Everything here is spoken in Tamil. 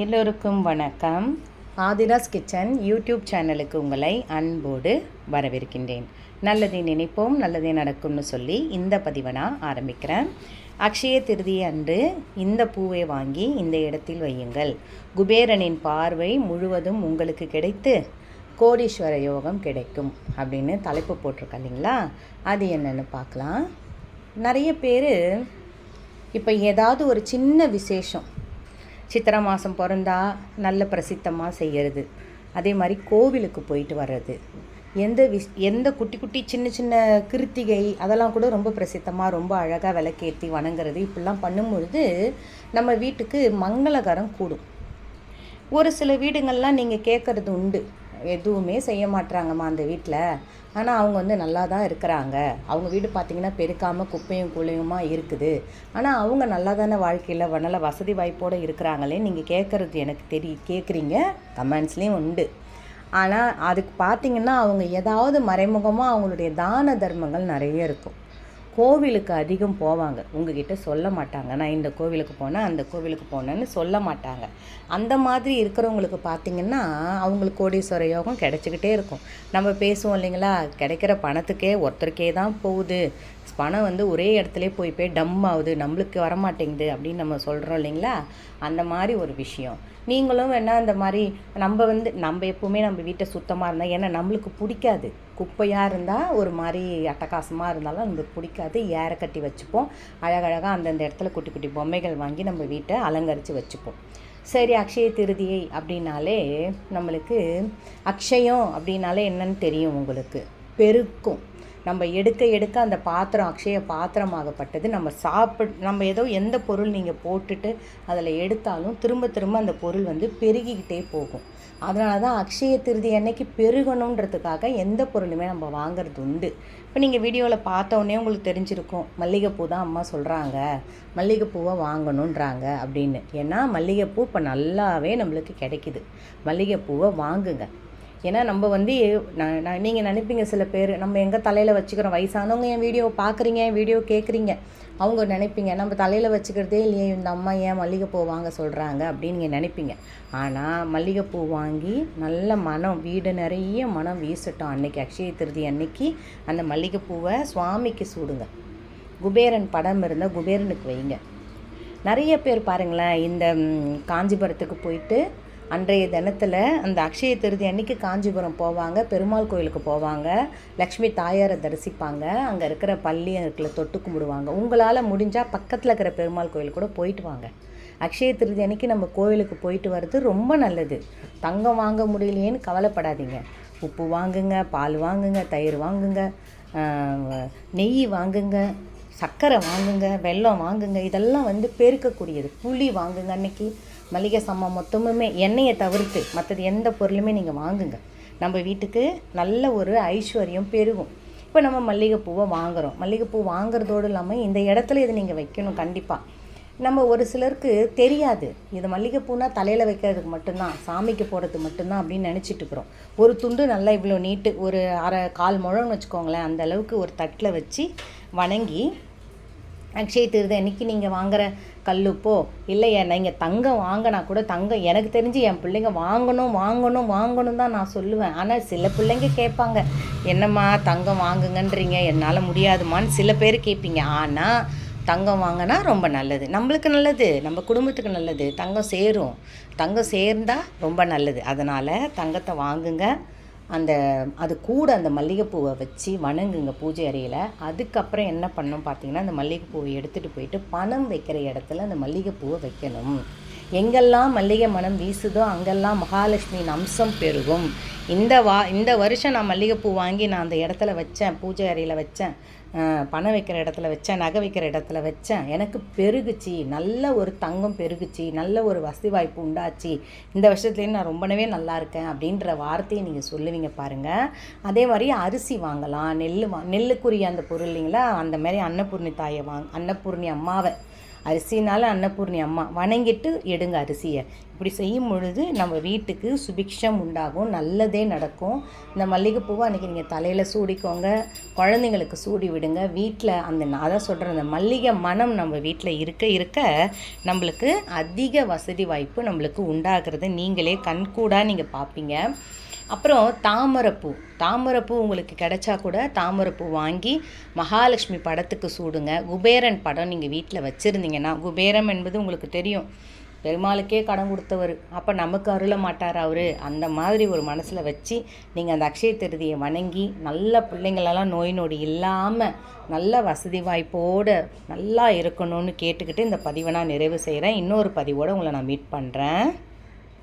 எல்லோருக்கும் வணக்கம். ஆதிராஸ் கிச்சன் யூடியூப் சேனலுக்கு உங்களை அன்போடு வரவேற்கின்றேன். நல்லதை நினைப்போம், நல்லதே நடக்கும்னு சொல்லி இந்த பதிவை நான் ஆரம்பிக்கிறேன். அக்ஷய திருதியை அன்று இந்த பூவை வாங்கி இந்த இடத்தில் வையுங்கள். குபேரனின் பார்வை முழுவதும் உங்களுக்கு கிடைத்து கோடீஸ்வர யோகம் கிடைக்கும் அப்படின்னு தலைப்பு போட்டிருக்கா இல்லைங்களா? அது என்னென்னு பார்க்கலாம். நிறைய பேர் இப்போ ஏதாவது ஒரு சின்ன விசேஷம், சித்திரை மாதம் பிறந்தா நல்ல பிரசித்தமாக செய்கிறது, அதே மாதிரி கோவிலுக்கு போயிட்டு வர்றது, எந்த குட்டி குட்டி சின்ன சின்ன கிருத்திகை அதெல்லாம் கூட ரொம்ப பிரசித்தமாக ரொம்ப அழகாக விளக்கேற்றி வணங்குறது, இப்படிலாம் பண்ணும்பொழுது நம்ம வீட்டுக்கு மங்களகரம் கூடும். ஒரு சில வீடுங்கள்லாம் நீங்கள் கேட்குறது உண்டு, எதுவுமே செய்ய மாட்டுறாங்கம்மா அந்த வீட்டில், ஆனால் அவங்க நல்லா தான் இருக்கிறாங்க, அவங்க வீடு பார்த்திங்கன்னா பெருக்காமல் குப்பையும் குழையுமா இருக்குது, ஆனால் அவங்க நல்லா தானே வாழ்க்கையில் நல்ல வசதி வாய்ப்போடு இருக்கிறாங்களே நீங்கள் கேட்குறது எனக்கு கேட்குறீங்க, கமெண்ட்ஸ்லேயும் உண்டு. ஆனால் அதுக்கு பார்த்திங்கன்னா அவங்க ஏதாவது மறைமுகமாக அவங்களுடைய தான தர்மங்கள் நிறைய இருக்கும். கோவிலுக்கு அதிகம் போவாங்க, உங்ககிட்ட சொல்ல மாட்டாங்க நான் இந்த கோவிலுக்கு போனேன் அந்த கோவிலுக்கு போனேன்னு சொல்ல மாட்டாங்க. அந்த மாதிரி இருக்கிறவங்களுக்கு பார்த்திங்கன்னா அவங்களுக்கு கோடீஸ்வர யோகம் கிடச்சிக்கிட்டே இருக்கும். நம்ம பேசுவோம் இல்லைங்களா, கிடைக்கிற பணத்துக்கே ஒருத்தருக்கே தான் போகுது, பணம் ஒரே இடத்துல போய் டம் ஆகுது, நம்மளுக்கு வரமாட்டேங்குது அப்படின்னு நம்ம சொல்கிறோம் இல்லைங்களா? அந்த மாதிரி ஒரு விஷயம். நீங்களும் வேணால் அந்த மாதிரி நம்ம எப்போவுமே நம்ம வீட்டை சுத்தமாக இருந்தால், ஏன்னா நம்மளுக்கு பிடிக்காது குப்பையாக இருந்தால், ஒரு மாதிரி அட்டகாசமாக இருந்தாலும் நம்மளுக்கு பிடிக்காது. ஏற கட்டி வச்சுப்போம், அழகழகாக அந்தந்த இடத்துல குட்டி குட்டி பொம்மைகள் வாங்கி நம்ம வீட்டை அலங்கரித்து வச்சுப்போம். சரி, அக்ஷய திருதியை அப்படின்னாலே நம்மளுக்கு அக்ஷயம் அப்படின்னாலே என்னன்னு தெரியும் உங்களுக்கு, பெருக்கும். நம்ம எடுக்க அந்த பாத்திரம் அக்ஷய பாத்திரமாகப்பட்டது. நம்ம ஏதோ எந்த பொருள் நீங்கள் போட்டுட்டு அதில் எடுத்தாலும் திரும்ப அந்த பொருள் பெருகிக்கிட்டே போகும். அதனால தான் அக்ஷய திருதி அன்னைக்கு பெருகணுன்றதுக்காக எந்த பொருளுமே நம்ம வாங்கிறது உண்டு. இப்போ நீங்கள் வீடியோவில் பார்த்தோன்னே உங்களுக்கு தெரிஞ்சிருக்கும், மல்லிகைப்பூ தான் அம்மா சொல்கிறாங்க, மல்லிகைப்பூவை வாங்கணுன்றாங்க அப்படின்னு. ஏன்னா மல்லிகைப்பூ இப்போ நல்லாவே நம்மளுக்கு கிடைக்கிது, மல்லிகைப்பூவை வாங்குங்க. ஏன்னா நம்ம நீங்கள் நினைப்பீங்க சில பேர், நம்ம எங்கள் தலையில் வச்சுக்கிறோம், வயசானவங்க என் வீடியோவை பார்க்குறீங்க, என் வீடியோ கேட்குறீங்க, அவங்க நினைப்பீங்க நம்ம தலையில் வச்சுக்கிறதே இல்லையே, இந்த அம்மா ஏன் மல்லிகைப்பூ வாங்க சொல்கிறாங்க அப்படின்னு நீங்கள் நினைப்பீங்க. ஆனால் மல்லிகைப்பூ வாங்கி நல்ல மனம், வீடு நிறைய மனம் வீசட்டும் அன்னைக்கு அக்ஷய திருதி அன்னைக்கு அந்த மல்லிகைப்பூவை சுவாமிக்கு சூடுங்க. குபேரன் படம் இருந்தால் குபேரனுக்கு வைங்க. நிறைய பேர் பாருங்களேன், இந்த காஞ்சிபுரத்துக்கு போயிட்டு அன்றைய தினத்தில் அந்த அக்ஷய திருதி அன்னைக்கு காஞ்சிபுரம் போவாங்க, பெருமாள் கோயிலுக்கு போவாங்க, லக்ஷ்மி தாயாரை தரிசிப்பாங்க, அங்கே இருக்கிற பள்ளி இருக்கிற தொட்டு கும்பிடுவாங்க. உங்களால் முடிஞ்சால் பக்கத்தில் இருக்கிற பெருமாள் கோயிலுக்கு கூட போயிட்டு வாங்க. அக்ஷய திருதி அன்னைக்கு நம்ம கோயிலுக்கு போயிட்டு வர்றது ரொம்ப நல்லது. தங்கம் வாங்க முடியலையேன்னு கவலைப்படாதீங்க, உப்பு வாங்குங்க, பால் வாங்குங்க, தயிர் வாங்குங்க, நெய் வாங்குங்க, சர்க்கரை வாங்குங்க, வெல்லம் வாங்குங்க, இதெல்லாம் பெருக்கக்கூடியது. புளி வாங்குங்க, அன்னைக்கு மளிகை சாமான் மொத்தமுமே எண்ணெயை தவிர்த்து மற்றது எந்த பொருளுமே நீங்கள் வாங்குங்க. நம்ம வீட்டுக்கு நல்ல ஒரு ஐஸ்வர்யம் பெருகும். இப்போ நம்ம மல்லிகைப்பூவை வாங்குகிறோம், மல்லிகைப்பூ வாங்குறதோடு இல்லாமல் இந்த இடத்துல இதை நீங்கள் வைக்கணும் கண்டிப்பாக. நம்ம ஒரு சிலருக்கு தெரியாது, இது மல்லிகைப்பூனா தலையில் வைக்கிறதுக்கு மட்டும்தான், சாமிக்கு போடுறதுக்கு மட்டும்தான் அப்படின்னு நினச்சிட்டு இருக்கிறோம். ஒரு துண்டு நல்லா இவ்வளோ நீட்டு, ஒரு கால் முழம்னு வச்சுக்கோங்களேன், அந்த அளவுக்கு ஒரு தட்டில் வச்சு வணங்கி அக்ஷய திருதி அன்றைக்கி நீங்கள் வாங்குகிற கல்லுப்போ இல்லையா, நீங்கள் தங்கம் வாங்கினா கூட, தங்கம் எனக்கு தெரிஞ்சு என் பிள்ளைங்க வாங்கணும் தான் நான் சொல்லுவேன். ஆனால் சில பிள்ளைங்க கேட்பாங்க, என்னம்மா தங்கம் வாங்குங்கன்றீங்க, என்னால் முடியாதுமான்னு சில பேர் கேட்பீங்க. ஆனால் தங்கம் வாங்கினா ரொம்ப நல்லது, நம்மளுக்கு நல்லது, நம்ம குடும்பத்துக்கு நல்லது, தங்கம் சேர்ந்தால் ரொம்ப நல்லது. அதனால் தங்கத்தை வாங்குங்க. அது கூட அந்த மல்லிகைப்பூவை வச்சு வணங்குங்க பூஜை அறையில். அதுக்கப்புறம் என்ன பண்ணணும் பார்த்தீங்கன்னா, அந்த மல்லிகைப்பூவை எடுத்துகிட்டு போயிட்டு பணம் வைக்கிற இடத்துல அந்த மல்லிகைப்பூவை வைக்கணும். எங்கெல்லாம் மல்லிகை மனம் வீசுதோ அங்கெல்லாம் மகாலட்சுமியின் அம்சம் பெருகும். இந்த வருஷம் நான் மல்லிகைப்பூ வாங்கி நான் அந்த இடத்துல வச்சேன், பூஜை அறையில் வச்சேன், பணம் வைக்கிற இடத்துல வச்சேன், நகை வைக்கிற இடத்துல வச்சேன், எனக்கு பெருகுச்சு, நல்ல ஒரு தங்கம் பெருகுச்சு, நல்ல ஒரு வசதி வாய்ப்பு உண்டாச்சு, இந்த வருஷத்துலேயும் நான் ரொம்பவே நல்லா இருக்கேன் அப்படின்ற வார்த்தையை நீங்கள் சொல்லுவீங்க பாருங்கள். அதே மாதிரி அரிசி வாங்கலாம், நெல்லுக்குரிய அந்த பொருள் இல்லைங்களா, அந்த மாதிரி அன்னபூர்ணி தாயை அன்னபூர்ணி அம்மாவை அரிசினால அன்னபூர்ணி அம்மா வணங்கிட்டு எடுங்க அரிசியை. இப்படி செய்யும் பொழுது நம்ம வீட்டுக்கு சுபிக்ஷம் உண்டாகும், நல்லதே நடக்கும். இந்த மல்லிகைப்பூவை அன்றைக்கி நீங்கள் தலையில் சூடிக்கோங்க, குழந்தைங்களுக்கு சூடி விடுங்க. வீட்டில் அதான் சொல்கிறேன், அந்த மல்லிகை மனம் நம்ம வீட்டில் இருக்க இருக்க நம்மளுக்கு அதிக வசதி வாய்ப்பு நம்மளுக்கு உண்டாகிறது நீங்களே கண்கூடாக நீங்கள் பார்ப்பீங்க. அப்புறம் தாமரைப்பூ உங்களுக்கு கிடைச்சா கூட தாமரைப்பூ வாங்கி மகாலட்சுமி படத்துக்கு சூடுங்க. குபேரன் படம் நீங்கள் வீட்டில் வச்சுருந்தீங்கன்னா, குபேரம் என்பது உங்களுக்கு தெரியும், பெருமாளுக்கே கடன் கொடுத்தவர், அப்போ நமக்கு அருள மாட்டார் அவர். அந்த மாதிரி ஒரு மனசில் வச்சு நீங்கள் அந்த அக்ஷய திருதியை வணங்கி நல்ல பிள்ளைங்களெல்லாம் நோய் நொடி இல்லாமல் நல்ல வசதி வாய்ப்போடு நல்லா இருக்கணும்னு கேட்டுக்கிட்டு இந்த பதிவை நான் நிறைவு செய்கிறேன். இன்னொரு பதிவோடு உங்களை நான் மீட் பண்ணுறேன்.